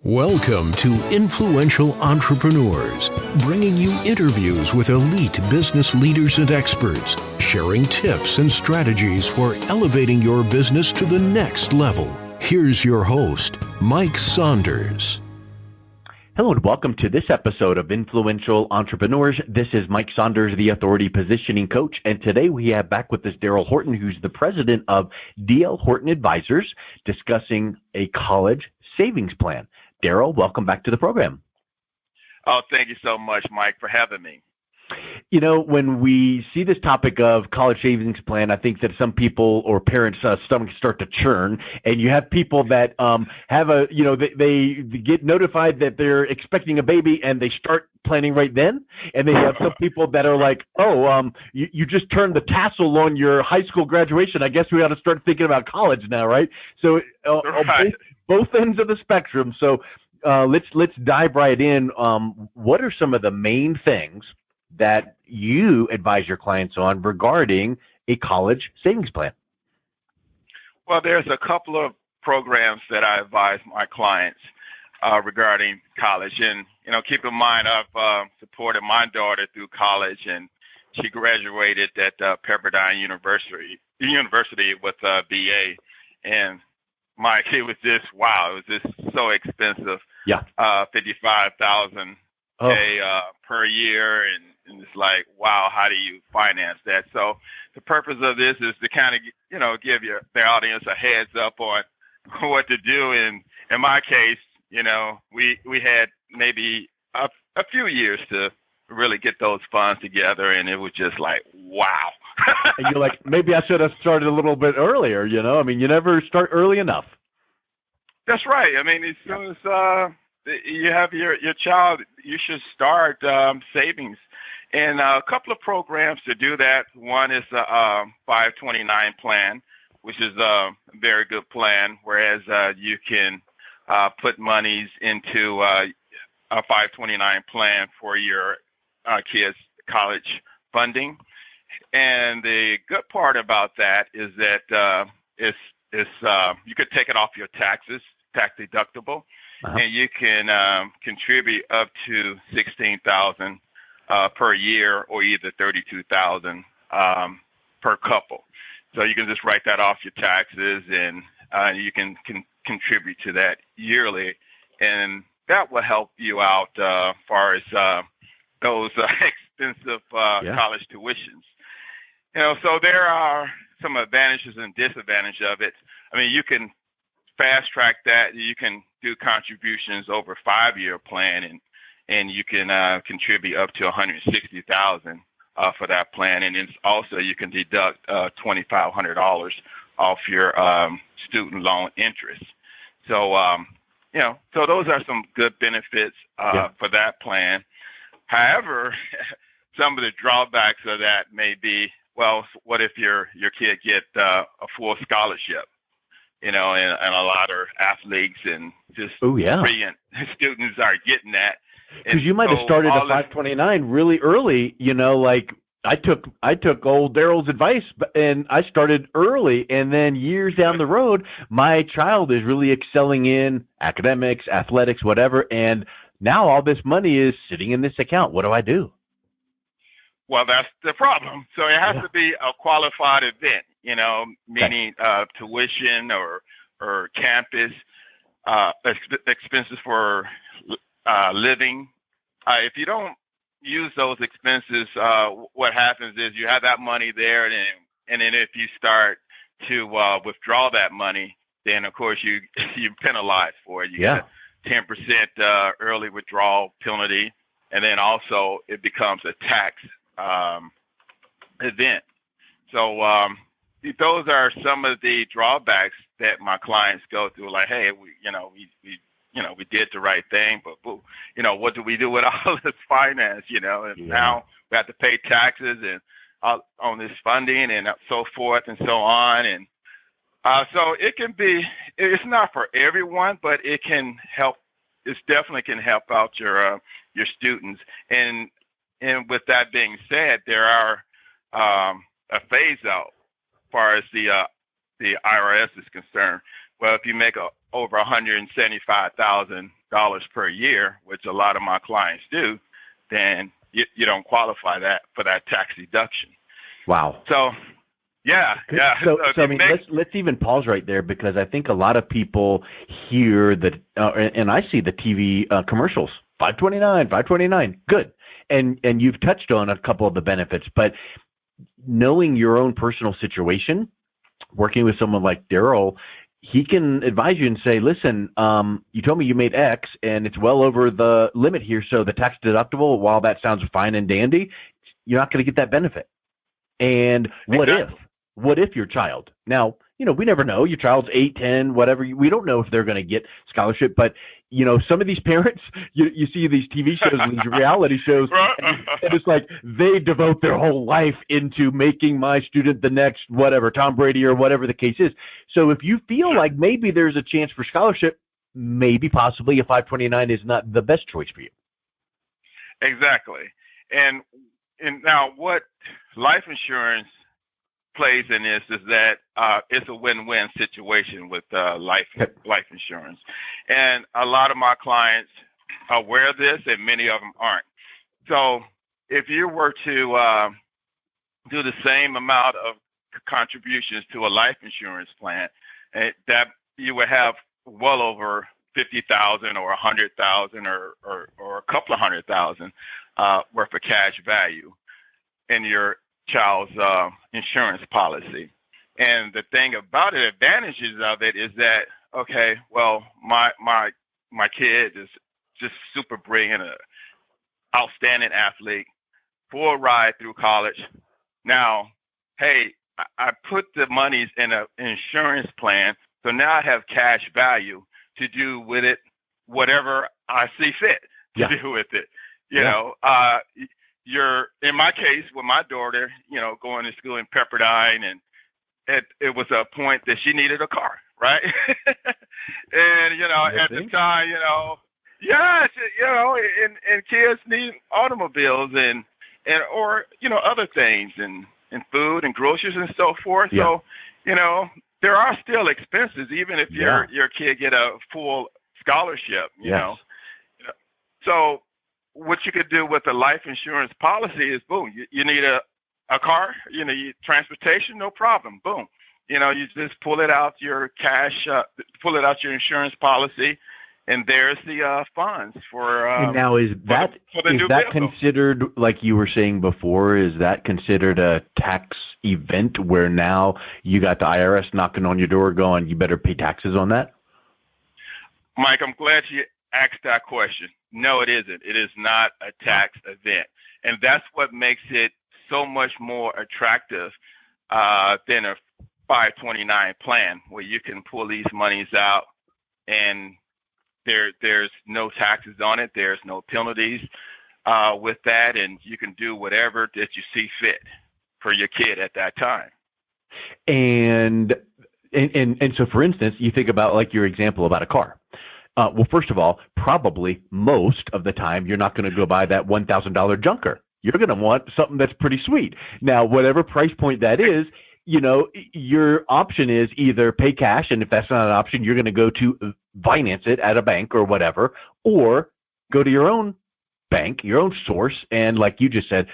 Welcome to Influential Entrepreneurs, bringing you interviews with elite business leaders and experts, sharing tips and strategies for elevating your business to the next level. Here's your host, Mike Saunders. Hello and welcome to this episode of Influential Entrepreneurs. This is Mike Saunders, the Authority Positioning Coach, and today we have back with us Daryl Horton, who's the president of DL Horton Advisors, discussing a college savings plan. Daryl, welcome back to the program. Oh, thank you so much, Mike, for having me. You know, when we see this topic of college savings plan, I think that some people or parents' stomachs start to churn, and you have people that have a, you know, they get notified that they're expecting a baby and they start planning right then, and they have some people that are like, you just turned the tassel on your high school graduation. I guess we ought to start thinking about college now, right? So Right. both ends of the spectrum. So let's dive right in. What are some of the main things that you advise your clients on regarding a college savings plan? Well, there's a couple of programs that I advise my clients regarding college. And, you know, keep in mind, I've supported my daughter through college, and she graduated at Pepperdine University with a BA. And Mike, it was just, wow, it was just so expensive. Yeah. $55,000 per year. And it's like, wow, how do you finance that? So the purpose of this is to kind of, you know, give the audience a heads up on what to do. And in my case, you know, we had maybe a few years to really get those funds together. And it was just like, wow. And you're like, maybe I should have started a little bit earlier, you know? I mean, you never start early enough. That's right. I mean, as soon as you have your child, you should start savings. And a couple of programs to do that. One is a 529 plan, which is a very good plan, whereas you can put monies into a 529 plan for your kids' college funding. And the good part about that is that you could take it off your taxes, tax deductible, and you can contribute up to $16,000 per year, or either $32,000 per couple. So you can just write that off your taxes, and you can contribute to that yearly, and that will help you out as far as those expensive college tuitions. You know, so there are some advantages and disadvantages of it. I mean, you can fast track that. You can do contributions over a 5-year plan, and you can contribute up to $160,000 for that plan. And it's also, you can deduct $2,500 off your student loan interest. So, you know, so those are some good benefits for that plan. However, some of the drawbacks of that may be, well, what if your kid get a full scholarship? You know, and a lot of athletes and just brilliant students are getting that. Because you might have started a 529 really early, you know, like I took old Daryl's advice, and I started early, and then years down the road, my child is really excelling in academics, athletics, whatever, and now all this money is sitting in this account. What do I do? Well, that's the problem. So it has to be a qualified event, you know, meaning tuition or campus, expenses for living. If you don't use those expenses, what happens is you have that money there, and then if you start to withdraw that money, then of course you penalize for it. You get a 10% early withdrawal penalty, and then also it becomes a tax event. So those are some of the drawbacks that my clients go through. Like, hey, we did the right thing, but you know, what do we do with all this finance? You know, and now we have to pay taxes and on this funding and so forth and so on. And so it can be. It's not for everyone, but it can help. It definitely can help out your students. And with that being said, there are a phase out as far as the IRS is concerned. Well, if you make over $175,000 per year, which a lot of my clients do, then you don't qualify for that tax deduction. Wow. So, yeah. So I mean, let's even pause right there, because I think a lot of people hear that, and I see the TV commercials, 529, good. And you've touched on a couple of the benefits, but knowing your own personal situation, working with someone like Daryl, he can advise you and say, listen, you told me you made X and it's well over the limit here. So the tax deductible, while that sounds fine and dandy, you're not going to get that benefit. And what if your child, now, we never know, your child's 8, 10, whatever, we don't know if they're going to get scholarship, but some of these parents, you see these TV shows and these reality shows, and it's like they devote their whole life into making my student the next whatever, Tom Brady or whatever the case is. So if you feel like maybe there's a chance for scholarship, maybe possibly a 529 is not the best choice for you. Exactly. And now what life insurance plays in this is that it's a win-win situation with life insurance. And a lot of my clients are aware of this, and many of them aren't. So if you were to do the same amount of contributions to a life insurance plan, that you would have well over 50,000 or 100,000 or a couple of 100,000 worth of cash value in your child's insurance policy. And the thing about it, advantages of it is that, okay, well, my kid is just super brilliant, an outstanding athlete, full ride through college. Now, hey, I put the monies in an insurance plan, so now I have cash value to do with it whatever I see fit to do with it. You know, in my case with my daughter, going to school in Pepperdine, and it was a point that she needed a car, right? And at the time, and kids need automobiles and or other things and food and groceries and so forth. So there are still expenses, even if your kid get a full scholarship. You know, so what you could do with a life insurance policy is, boom, you need a car, transportation, no problem, boom. You just pull it out your cash, pull it out your insurance policy, and there's the funds for. And now is that considered, like you were saying before, is that considered a tax event where now you got the IRS knocking on your door going, you better pay taxes on that? Mike, I'm glad you asked that question. No, it isn't. It is not a tax event. And that's what makes it so much more attractive than a 529 plan, where you can pull these monies out and there's no taxes on it. There's no penalties with that. And you can do whatever that you see fit for your kid at that time. And so, for instance, you think about like your example about a car. Well, first of all, probably most of the time, you're not going to go buy that $1,000 junker. You're going to want something that's pretty sweet. Now, whatever price point that is, your option is either pay cash, and if that's not an option, you're going to go to finance it at a bank or whatever, or go to your own bank, your own source, and like you just said,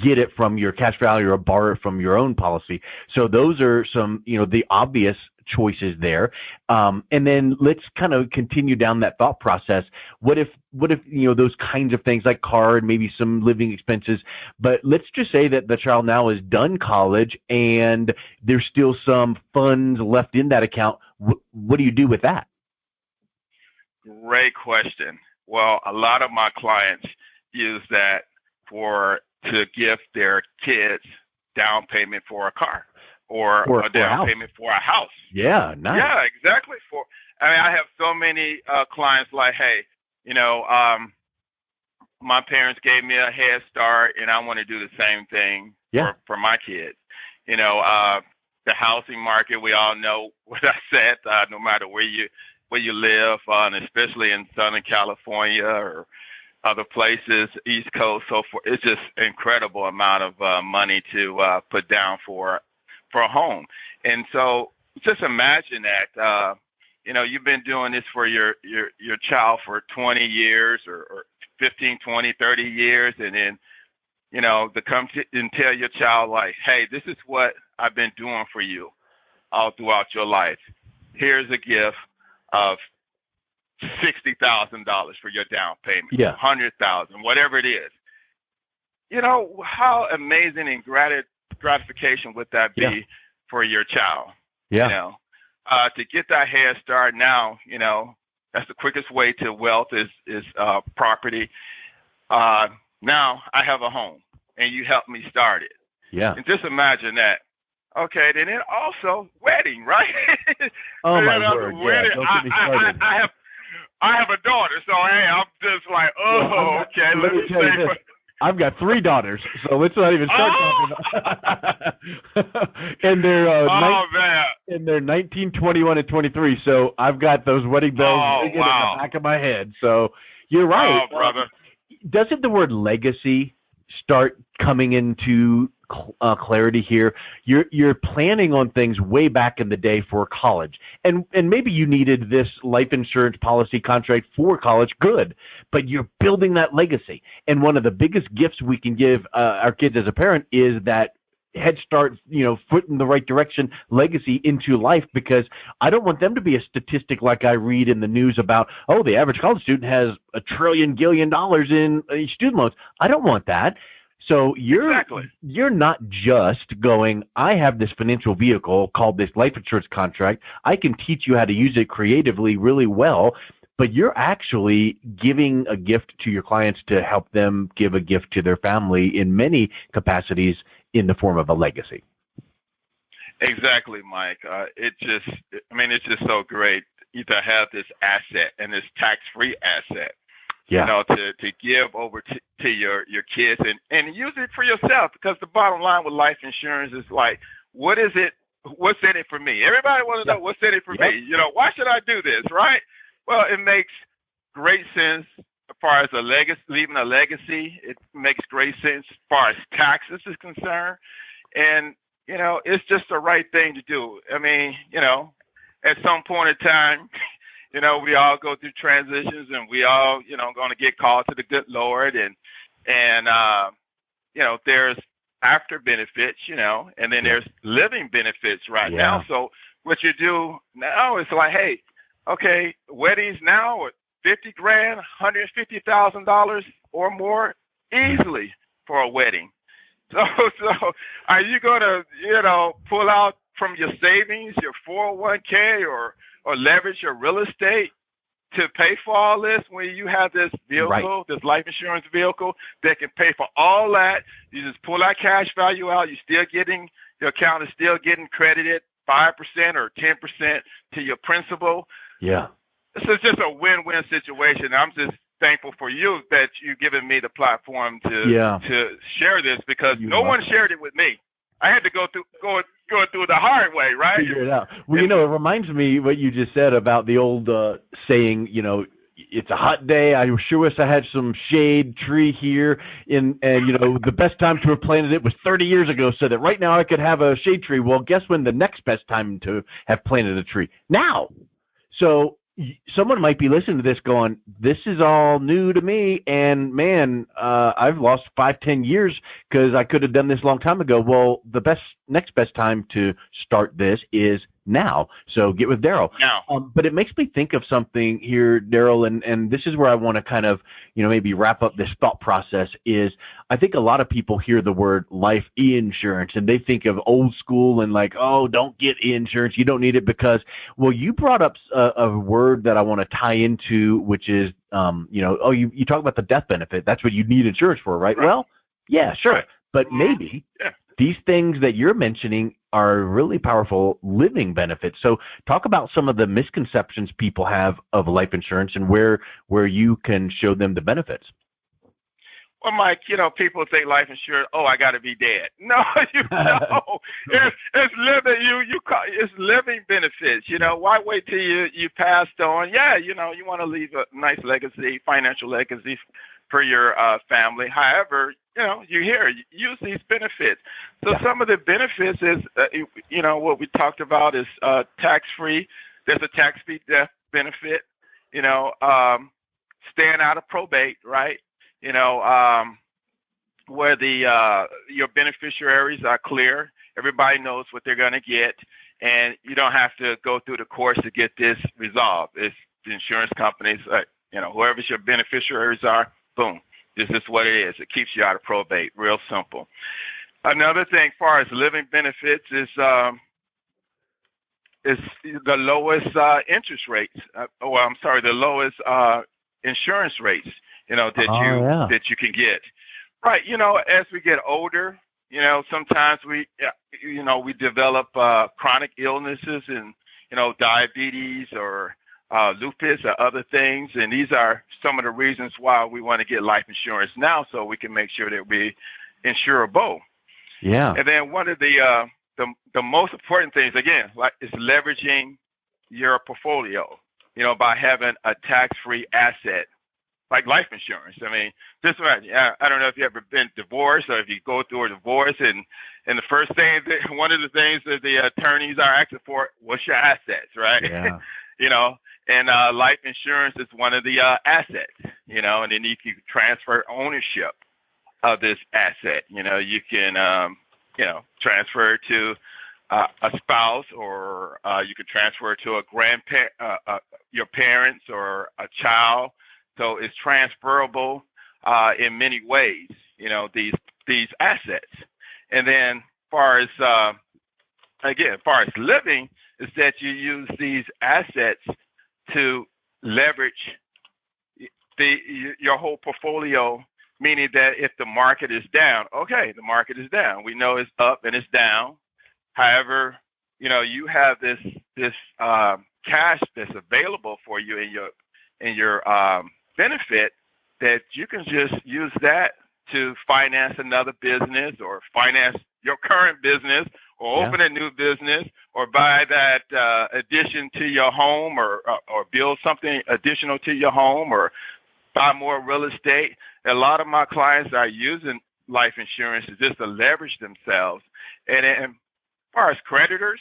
get it from your cash value or borrow it from your own policy. So those are some, the obvious choices there. And then let's kind of continue down that thought process. What if those kinds of things like car and maybe some living expenses, but let's just say that the child now is done college and there's still some funds left in that account. What do you do with that? Great question. Well, a lot of my clients use that to give their kids down payment for a car. Or a down payment for a house. Yeah, nice. Yeah, exactly. I have so many clients like, hey, my parents gave me a head start, and I want to do the same thing for my kids. The housing market, we all know what I said. No matter where you live, and especially in Southern California or other places, East Coast, so forth, it's just incredible amount of money to put down for a home. And so just imagine that you've been doing this for your child for 20 years or 15, 20, 30 years, and then, to come and tell your child, like, hey, this is what I've been doing for you all throughout your life. Here's a gift of $60,000 for your down payment, $100,000, whatever it is. How amazing and gratification would that be for your child? To get that head start now, that's the quickest way to wealth is property. Now I have a home, and you helped me start it. Yeah. And just imagine that. Okay, then also wedding, right? Oh my word! Yeah, don't get me started. I have a daughter, so hey, I'm just like, okay. Let me tell you this. I've got 3 daughters, so let's not even start talking. And they're 19, 21, and 23. So I've got those wedding bells ringing in the back of my head. So you're right, brother. Doesn't the word legacy start coming into clarity here? You're planning on things way back in the day for college, and maybe you needed this life insurance policy contract for college, good, but you're building that legacy. And one of the biggest gifts we can give our kids as a parent is that head start, foot in the right direction, legacy into life, because I don't want them to be a statistic like I read in the news about, the average college student has $1 trillion in student loans. I don't want that. So you're not just going, I have this financial vehicle called this life insurance contract. I can teach you how to use it creatively really well, but you're actually giving a gift to your clients to help them give a gift to their family in many capacities in the form of a legacy. Exactly, Mike. It's just so great to have this asset and this tax-free asset. To give over to your kids and use it for yourself, because the bottom line with life insurance is like, what's in it for me? Everybody wants to know what's in it for me. Why should I do this, right? Well, it makes great sense as far as leaving a legacy. It makes great sense as far as taxes is concerned. And, it's just the right thing to do. I mean, at some point in time, we all go through transitions, and we all, going to get called to the good Lord, and there's after benefits, and then there's living benefits now. So what you do now is like, hey, okay, weddings now are $50,000, $150,000 or more easily for a wedding. So are you going to, pull out from your savings, your 401k, or leverage your real estate to pay for all this when you have this vehicle, this life insurance vehicle that can pay for all that? You just pull that cash value out. Your account is still getting credited 5% or 10% to your principal. Yeah. This is just a win-win situation. I'm just thankful for you that you've given me the platform to share this, because no one shared it with me. I had to go through the hard way, right? Figure it out. Well, it reminds me what you just said about the old saying, it's a hot day. I sure wish I had some shade tree here. And the best time to have planted it was 30 years ago, so that right now I could have a shade tree. Well, guess when the next best time to have planted a tree? Now. So someone might be listening to this going, this is all new to me, and man, I've lost 5-10 years because I could have done this a long time ago. Well, the next best time to start this is now. So get with Daryl. Now. But it makes me think of something here, Daryl, and this is where I want to kind of, maybe wrap up this thought process is I think a lot of people hear the word life insurance and they think of old school and like, oh, don't get insurance. You don't need it because, well, you brought up a word that I want to tie into, which is, you talk about the death benefit. That's what you need insurance for, right? Well, yeah, sure. Right. But maybe these things that you're mentioning are really powerful living benefits. So talk about some of the misconceptions people have of life insurance and where you can show them the benefits. Well, Mike, people think life insurance, I got to be dead. No, it's living. It's living benefits. Why wait till you passed on? Yeah, you want to leave a nice legacy, financial legacy for your family. However, you use these benefits. So some of the benefits is, what we talked about is tax-free. There's a tax-free death benefit, staying out of probate, right? Where your beneficiaries are clear. Everybody knows what they're going to get, and you don't have to go through the course to get this resolved. It's the insurance companies, whoever your beneficiaries are, boom, this is what it is. It keeps you out of probate. Real simple. Another thing, as far as living benefits, is the lowest interest rates. The lowest insurance rates. That you can get. Right. As we get older, sometimes we develop chronic illnesses and diabetes or lupus or other things, and these are some of the reasons why we want to get life insurance now, so we can make sure that we insurable. Yeah. And then one of the most important things, again, is leveraging your portfolio, by having a tax-free asset like life insurance. I mean, I don't know if you've ever been divorced or if you go through a divorce, and the first thing, one of the things that the attorneys are asking for, what's your assets, right? Yeah. And life insurance is one of the assets, and then you can transfer ownership of this asset. You can, transfer it to a spouse, or you can transfer it to a grandparent, your parents, or a child. So it's transferable in many ways, these assets. And then far as living, is that you use these assets to leverage your whole portfolio, meaning that if the market is down, okay, the market is down. We know it's up and it's down. However, you have this cash that's available for you in your benefit, that you can just use that to finance another business, or finance your current business, or open a new business, or buy that addition to your home, or build something additional to your home, or buy more real estate. A lot of my clients are using life insurance just to leverage themselves. And as far as creditors,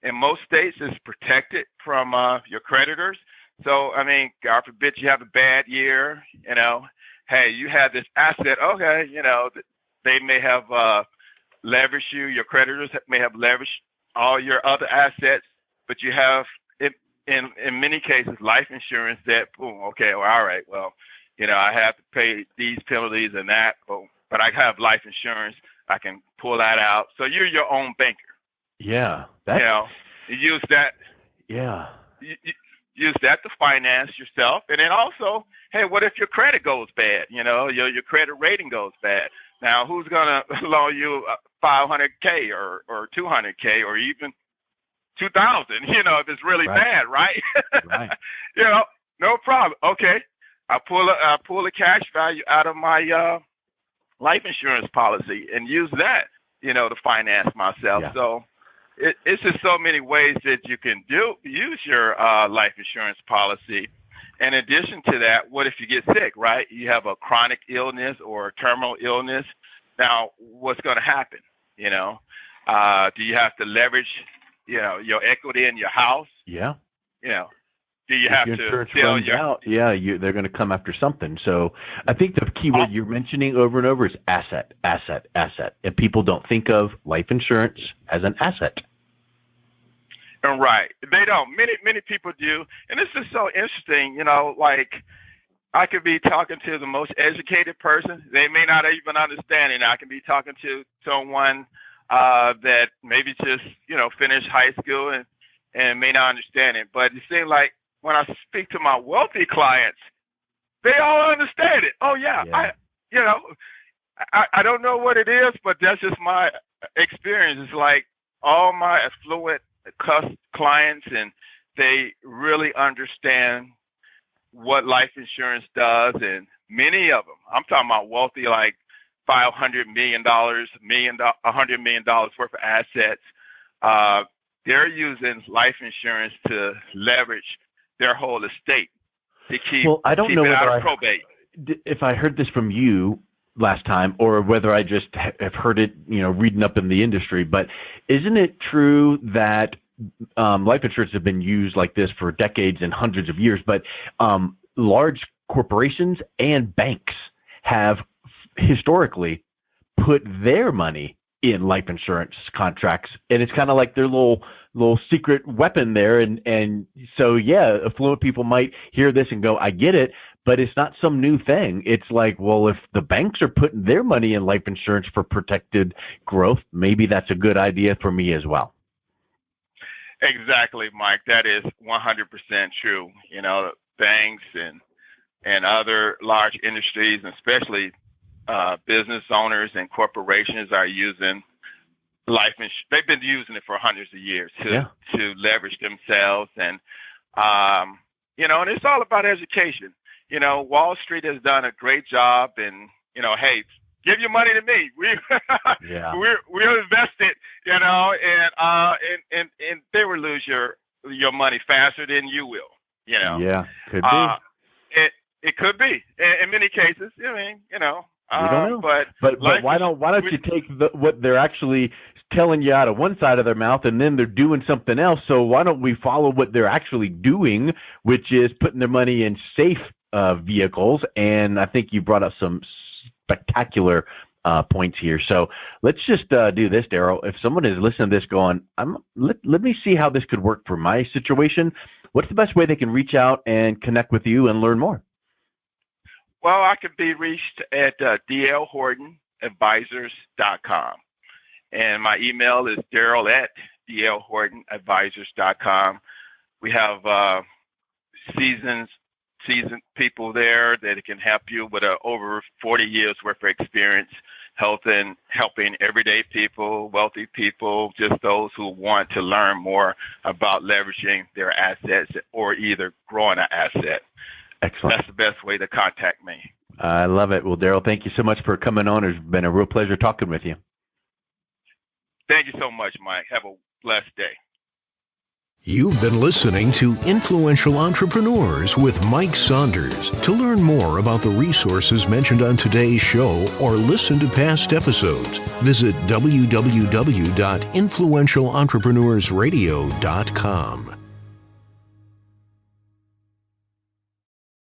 in most states, it's protected from your creditors. So, I mean, God forbid you have a bad year, hey, you have this asset, okay, they may have leveraged you, your creditors may have leveraged all your other assets, but you have, in many cases, life insurance that, boom, okay, well, all right, well, I have to pay these penalties and that, but I have life insurance, I can pull that out. So you're your own banker. Yeah. You use that. Yeah. Use that to finance yourself. And then also, hey, what if your credit goes bad? Your credit rating goes bad. Now, who's going to loan you $500K or $200K or even $2,000, if it's really bad, right? Right. No problem. Okay. I pull the cash value out of my life insurance policy and use that, to finance myself. Yeah. So it's just so many ways that you can use your life insurance policy. In addition to that, what if you get sick, right? You have a chronic illness or a terminal illness. Now, what's going to happen? Do you have to leverage, your equity in your house? Yeah. Do you have to sell your out? Yeah, they're going to come after something. So I think the key word you're mentioning over and over is asset, asset, asset. And people don't think of life insurance as an asset. Right. They don't. Many people do. And this is so interesting, like I could be talking to the most educated person. They may not even understand it. I can be talking to someone that maybe just, finished high school and may not understand it. But it seems like when I speak to my wealthy clients, they all understand it. Oh, yeah. I don't know what it is, but that's just my experience. It's like all my affluent clients, and they really understand what life insurance does. And many of them, I'm talking about wealthy, like $500 million, $100 million worth of assets. They're using life insurance to leverage their whole estate to keep it out of probate. If I heard this from you last time, or whether I just have heard it, reading up in the industry, but isn't it true that life insurance has been used like this for decades and hundreds of years, but large corporations and banks have historically put their money in life insurance contracts, and it's kind of like their little secret weapon there. And so, yeah, affluent people might hear this and go, I get it, but it's not some new thing. It's like, well, if the banks are putting their money in life insurance for protected growth, maybe that's a good idea for me as well. Exactly, Mike. That is 100% true. Banks and other large industries, and especially business owners and corporations are using life insurance. They've been using it for hundreds of years to leverage themselves. And, and it's all about education. Wall Street has done a great job, and, hey, give your money to me. We're invested, and they will lose your money faster than you will, Yeah, could be. It could be in many cases. We don't know. But why don't you take what they're actually telling you out of one side of their mouth, and then they're doing something else? So why don't we follow what they're actually doing, which is putting their money in safe vehicles? And I think you brought up some spectacular points here. So let's just do this, Daryl. If someone is listening to this going, let me see how this could work for my situation, what's the best way they can reach out and connect with you and learn more? Well, I can be reached at dlhortonadvisors.com. And my email is daryl@dlhortonadvisors.com. We have seasoned people there that can help you with over 40 years worth of experience, helping everyday people, wealthy people, just those who want to learn more about leveraging their assets or either growing an asset. Excellent. That's the best way to contact me. I love it. Well, Daryl, thank you so much for coming on. It's been a real pleasure talking with you. Thank you so much, Mike. Have a blessed day. You've been listening to Influential Entrepreneurs with Mike Saunders. To learn more about the resources mentioned on today's show or listen to past episodes, visit www.influentialentrepreneursradio.com.